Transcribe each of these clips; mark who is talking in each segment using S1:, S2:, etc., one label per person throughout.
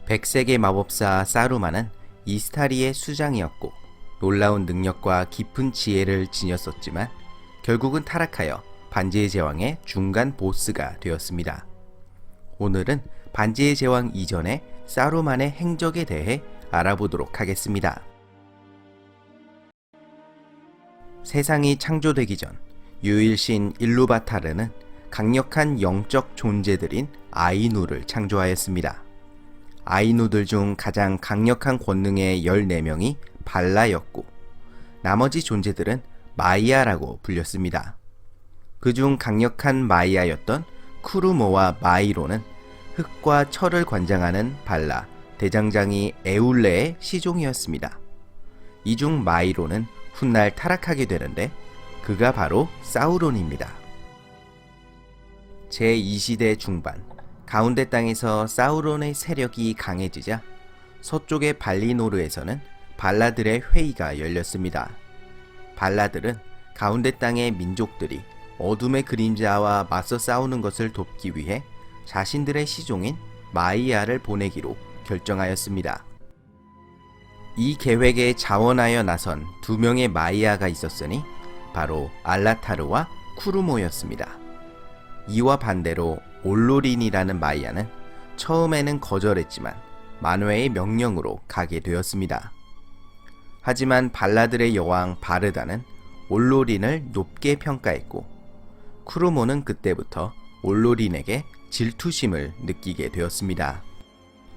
S1: 백색의 마법사 사루만은 이스타리의 수장이었고 놀라운 능력과 깊은 지혜를 지녔었지만 결국은 타락하여 반지의 제왕의 중간 보스가 되었습니다. 오늘은 반지의 제왕 이전의 사루만의 행적에 대해 알아보도록 하겠습니다. 세상이 창조되기 전 유일신 일루바타르는 강력한 영적 존재들인 아이누를 창조하였습니다. 아이누들 중 가장 강력한 권능의 14명이 발라였고 나머지 존재들은 마이아라고 불렸습니다. 그중 강력한 마이아였던 쿠르모와 마이로는 흙과 철을 관장하는 발라, 대장장이 에울레의 시종이었습니다. 이 중 마이로는 훗날 타락하게 되는데 그가 바로 사우론입니다. 제2시대 중반 가운데 땅에서 사우론의 세력이 강해지자 서쪽의 발리노르에서는 발라들의 회의가 열렸습니다. 발라들은 가운데 땅의 민족들이 어둠의 그림자와 맞서 싸우는 것을 돕기 위해 자신들의 시종인 마이아를 보내기로 결정하였습니다. 이 계획에 자원하여 나선 두 명의 마이아가 있었으니 바로 알라타르와 쿠르모였습니다. 이와 반대로 올로린이라는 마이아는 처음에는 거절했지만 만회의 명령으로 가게 되었습니다. 하지만 발라들의 여왕 바르다는 올로린을 높게 평가했고 쿠르모는 그때부터 올로린에게 질투심을 느끼게 되었습니다.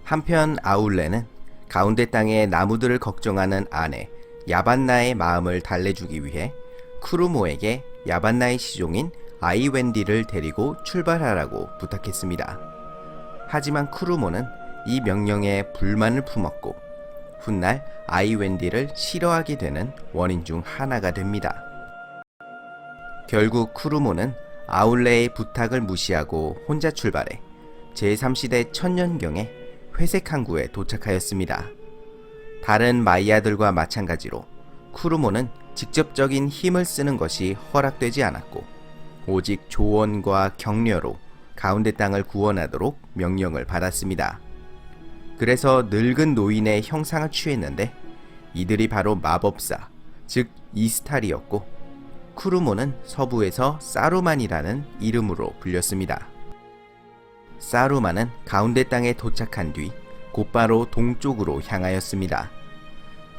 S1: 한편 아울레는 가운데 땅의 나무들을 걱정하는 아내 야반나의 마음을 달래주기 위해 쿠르모에게 야반나의 시종인 아이웬디를 데리고 출발하라고 부탁했습니다. 하지만 쿠르모는 이 명령에 불만을 품었고 훗날 아이웬디를 싫어하게 되는 원인 중 하나가 됩니다. 결국 쿠르모는 아울레의 부탁을 무시하고 혼자 출발해 제3시대 천년경에 회색 항구에 도착하였습니다. 다른 마이아들과 마찬가지로 쿠르모는 직접적인 힘을 쓰는 것이 허락되지 않았고 오직 조언과 격려로 가운데 땅을 구원하도록 명령을 받았습니다. 그래서 늙은 노인의 형상을 취했는데 이들이 바로 마법사, 즉 이스탈이었고 쿠르모는 서부에서 사루만이라는 이름으로 불렸습니다. 사루만은 가운데 땅에 도착한 뒤 곧바로 동쪽으로 향하였습니다.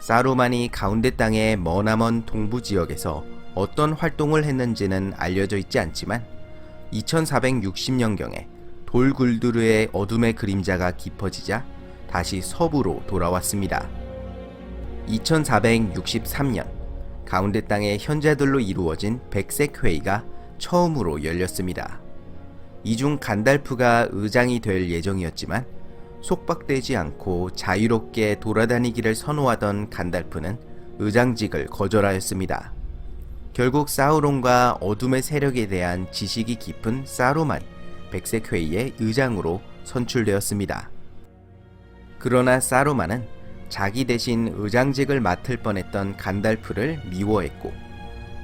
S1: 사루만이 가운데 땅의 머나먼 동부 지역에서 어떤 활동을 했는지는 알려져 있지 않지만 2460년경에 돌굴두르의 어둠의 그림자가 깊어지자 다시 서부로 돌아왔습니다. 2463년 가운데 땅의 현자들로 이루어진 백색회의가 처음으로 열렸습니다. 이 중 간달프가 의장이 될 예정이었지만 속박되지 않고 자유롭게 돌아다니기를 선호하던 간달프는 의장직을 거절하였습니다. 결국 사우론과 어둠의 세력에 대한 지식이 깊은 사루만이 백색회의의 의장으로 선출되었습니다. 그러나 사루만은 자기 대신 의장직을 맡을 뻔했던 간달프를 미워했고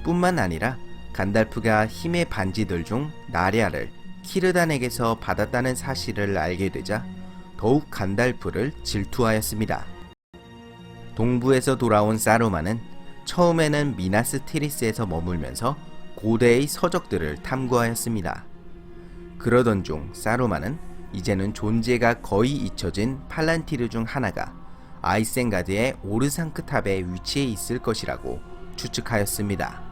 S1: 뿐만 아니라 간달프가 힘의 반지들 중 나랴를 키르단에게서 받았다는 사실을 알게 되자 더욱 간달프를 질투하였습니다. 동부에서 돌아온 사루만은 처음에는 미나스 티리스에서 머물면서 고대의 서적들을 탐구하였습니다. 그러던 중 사루만은 이제는 존재가 거의 잊혀진 팔란티르 중 하나가 아이센가드의 오르상크탑에 위치해 있을 것이라고 추측하였습니다.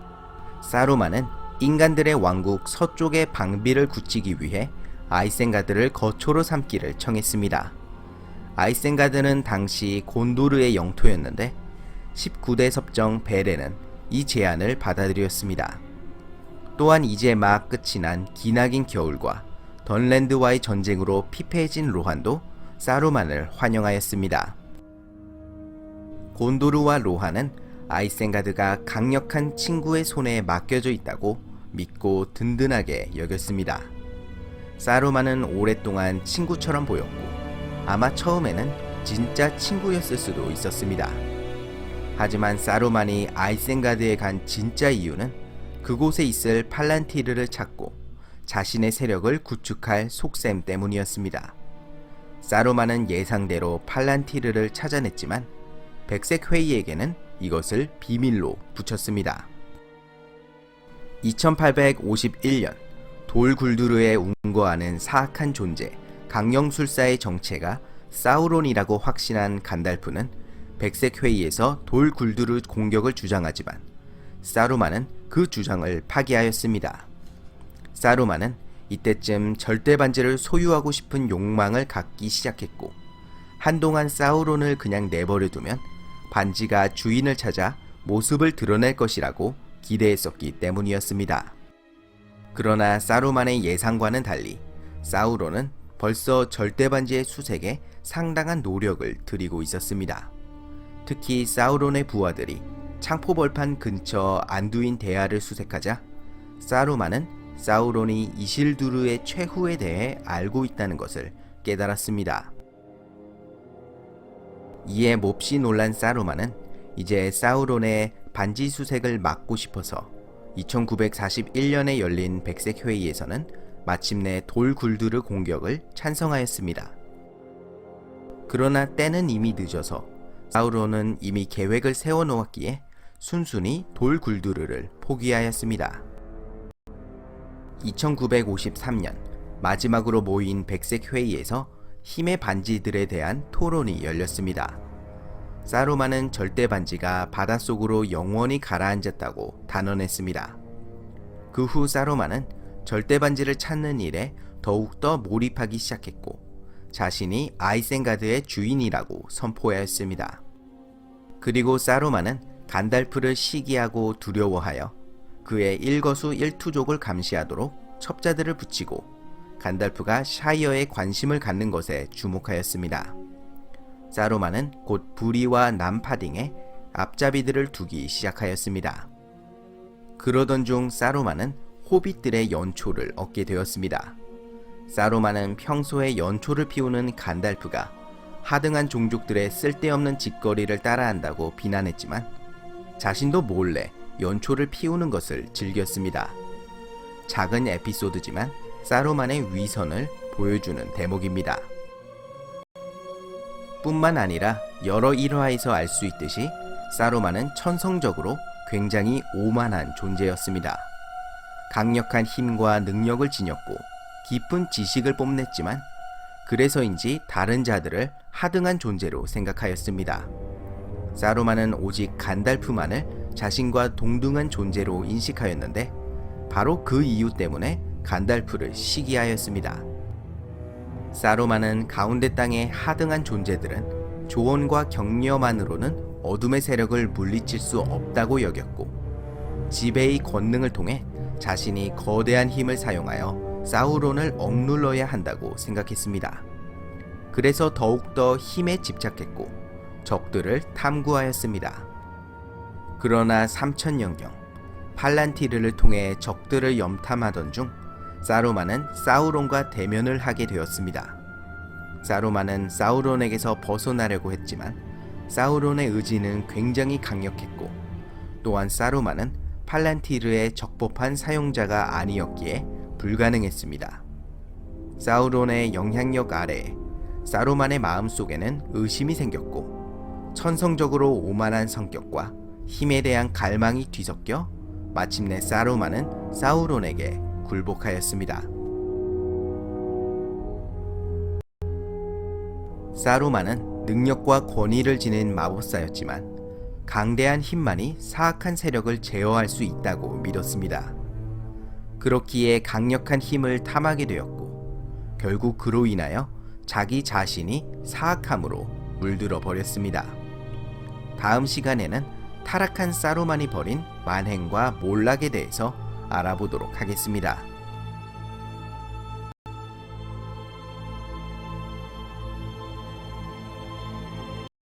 S1: 사루만은 인간들의 왕국 서쪽의 방비를 굳히기 위해 아이센가드를 거초로 삼기를 청했습니다. 아이센가드는 당시 곤도르의 영토였는데 19대 섭정 베레는 이 제안을 받아들였습니다. 또한 이제 막 끝이 난 기나긴 겨울과 던랜드와의 전쟁으로 피폐해진 로한도 사루만을 환영하였습니다. 곤도르와 로한은 아이센가드가 강력한 친구의 손에 맡겨져 있다고 믿고 든든하게 여겼습니다. 사루만은 오랫동안 친구처럼 보였고 아마 처음에는 진짜 친구였을 수도 있었습니다. 하지만 사루만이 아이센가드에 간 진짜 이유는 그곳에 있을 팔란티르를 찾고 자신의 세력을 구축할 속셈 때문이었습니다. 사루만은 예상대로 팔란티르를 찾아냈지만 백색 회의에게는 이것을 비밀로 붙였습니다. 2851년 돌굴두르에 운거하는 사악한 존재 강령술사의 정체가 사우론이라고 확신한 간달프는 백색 회의에서 돌굴두르 공격을 주장하지만 사루만은 그 주장을 파기하였습니다. 사루만은 이때쯤 절대 반지를 소유하고 싶은 욕망을 갖기 시작했고 한동안 사우론을 그냥 내버려두면 반지가 주인을 찾아 모습을 드러낼 것이라고 기대했었기 때문이었습니다. 그러나 사루만의 예상과는 달리 사우론은 벌써 절대 반지의 수색에 상당한 노력을 들이고 있었습니다. 특히 사우론의 부하들이 창포벌판 근처 안두인 대하를 수색하자 사루만은 사우론이 이실두르의 최후에 대해 알고 있다는 것을 깨달았습니다. 이에 몹시 놀란 사루만은 이제 사우론의 반지 수색을 막고 싶어서 2941년에 열린 백색회의에서는 마침내 돌굴두르 공격을 찬성하였습니다. 그러나 때는 이미 늦어서 사우론은 이미 계획을 세워놓았기에 순순히 돌굴두르를 포기하였습니다. 2953년 마지막으로 모인 백색회의에서 힘의 반지들에 대한 토론이 열렸습니다. 사루만은 절대 반지가 바닷속으로 영원히 가라앉았다고 단언했습니다. 그 후 사루만은 절대 반지를 찾는 일에 더욱더 몰입하기 시작했고 자신이 아이센가드의 주인이라고 선포하였습니다. 그리고 사루만은 간달프를 시기하고 두려워하여 그의 일거수일투족을 감시하도록 첩자들을 붙이고 간달프가 샤이어에 관심을 갖는 것에 주목하였습니다. 사루만은 곧 부리와 남파딩에 앞잡이들을 두기 시작하였습니다. 그러던 중 사루만은 호빗들의 연초를 얻게 되었습니다. 사루만은 평소에 연초를 피우는 간달프가 하등한 종족들의 쓸데없는 짓거리를 따라한다고 비난했지만 자신도 몰래 연초를 피우는 것을 즐겼습니다. 작은 에피소드지만 사루만의 위선을 보여주는 대목입니다. 뿐만 아니라 여러 일화에서 알 수 있듯이 사루만은 천성적으로 굉장히 오만한 존재였습니다. 강력한 힘과 능력을 지녔고 깊은 지식을 뽐냈지만 그래서인지 다른 자들을 하등한 존재로 생각하였습니다. 사루만은 오직 간달프만을 자신과 동등한 존재로 인식하였는데 바로 그 이유 때문에 간달프를 시기하였습니다. 사루만은 가운데 땅의 하등한 존재들은 조언과 격려만으로는 어둠의 세력을 물리칠 수 없다고 여겼고 지배의 권능을 통해 자신이 거대한 힘을 사용하여 사우론을 억눌러야 한다고 생각했습니다. 그래서 더욱더 힘에 집착했고 적들을 탐구하였습니다. 그러나 3000년경 팔란티르를 통해 적들을 염탐하던 중 사루만은 사우론과 대면을 하게 되었습니다. 사루만은 사우론에게서 벗어나려고 했지만 사우론의 의지는 굉장히 강력했고 또한 사루만은 팔란티르의 적법한 사용자가 아니었기에 불가능했습니다. 사우론의 영향력 아래에 사루만의 마음속에는 의심이 생겼고 천성적으로 오만한 성격과 힘에 대한 갈망이 뒤섞여 마침내 사루만은 사우론에게 굴복하였습니다. 사루만은 능력과 권위를 지닌 마법사였지만 강대한 힘만이 사악한 세력을 제어할 수 있다고 믿었습니다. 그렇기에 강력한 힘을 탐하게 되었고 결국 그로 인하여 자기 자신이 사악함으로 물들어 버렸습니다. 다음 시간에는 타락한 사루만이 벌인 만행과 몰락에 대해서 알아보도록 하겠습니다.